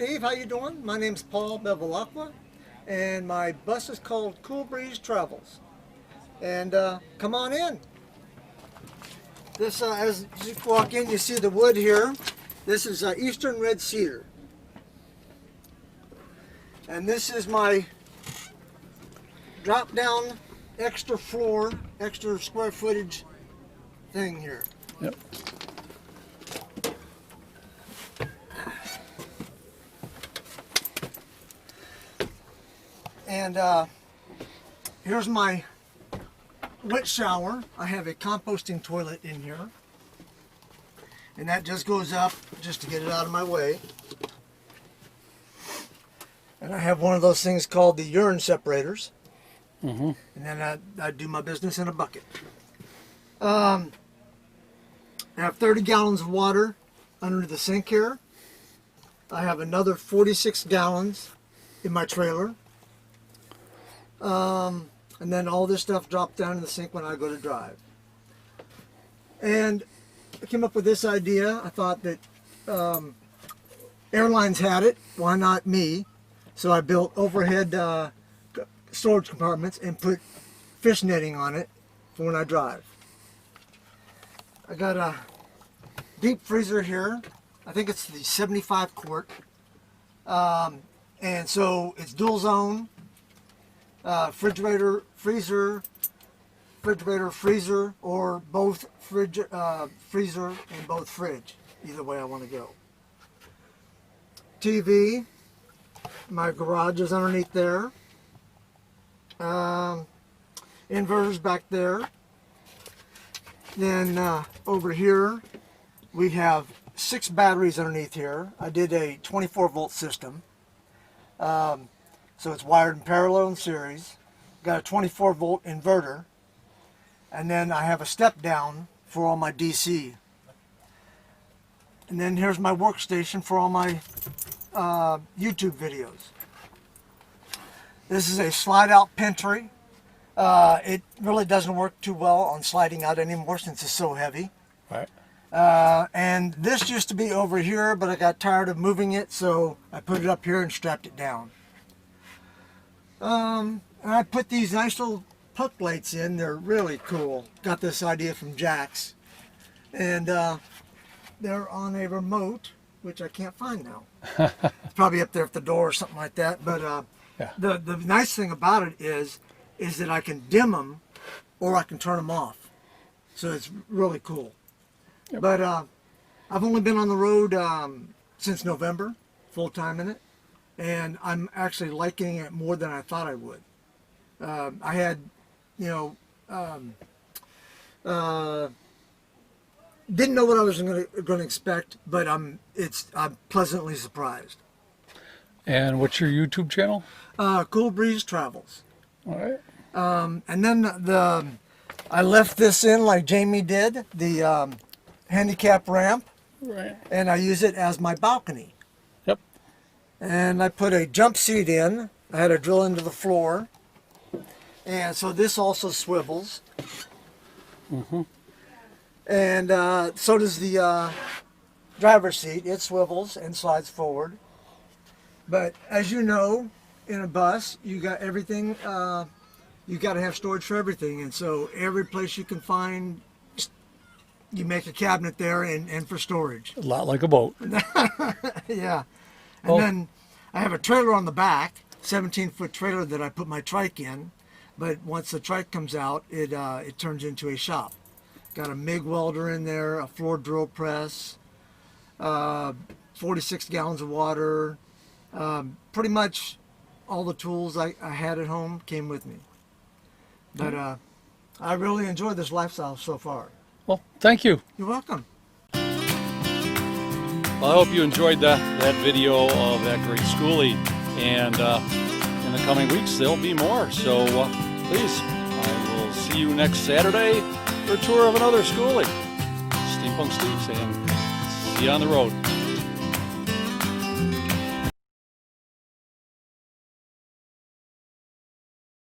Steve, how you doing? My name's Paul Bevilacqua, and my bus is called Cool Breeze Travels. And come on in. This, as you walk in, you see the wood here. This is Eastern Red Cedar. And this is my drop-down extra floor, extra square footage thing here. Yep. And here's my wet shower. I have a composting toilet in here. And that just goes up just to get it out of my way. And I have one of those things called the urine separators. Mm-hmm. And then I do my business in a bucket. I have 30 gallons of water under the sink here. I have another 46 gallons in my trailer. And then all this stuff drops down in the sink when I go to drive. And I came up with this idea. I thought that airlines had it. Why not me? So I built overhead storage compartments and put fish netting on it for when I drive. I got a deep freezer here. I think it's the 75 quart. And so it's dual zone. Refrigerator, freezer, or both freezer and both fridge. Either way I want to go. TV. My garage is underneath there. Inverters back there. Then over here we have 6 batteries underneath here. I did a 24 volt system. So it's wired in parallel in series. Got a 24 volt inverter. And then I have a step down for all my DC. And then here's my workstation for all my YouTube videos. This is a slide out pantry. It really doesn't work too well on sliding out anymore since it's so heavy. Right. And this used to be over here, but I got tired of moving it, so I put it up here and strapped it down. And I put these nice little puck lights in. They're really cool. Got this idea from Jack's. And they're on a remote, which I can't find now. It's probably up there at the door or something like that. But yeah. the nice thing about it is that I can dim them or I can turn them off. So it's really cool. Yep. But I've only been on the road since November, full time in it. And I'm actually liking it more than I thought I would. I had, didn't know what I was going to expect, but I'm pleasantly surprised. And what's your YouTube channel? Cool Breeze Travels. All right. And then I left this in like Jamie did, the handicap ramp, Right. and I use it as my balcony. Yep. And I put a jump seat in. I had to drill into the floor. And so this also swivels. Mm-hmm. And so does the driver's seat. It swivels and slides forward. But as you know, in a bus, you got everything. You got to have storage for everything. And so every place you can find, you make a cabinet there and for storage. A lot like a boat. Yeah. And then I have a trailer on the back, 17-foot trailer that I put my trike in. But once the trike comes out, it turns into a shop. Got a MIG welder in there, a floor drill press, 46 gallons of water. Pretty much all the tools I had at home came with me. But I really enjoyed this lifestyle so far. Well, thank you. You're welcome. Well, I hope you enjoyed that video of that great schoolie. And in the coming weeks, there'll be more. So please, I will see you next Saturday for a tour of another schoolie. Steampunk Steve saying, see you on the road.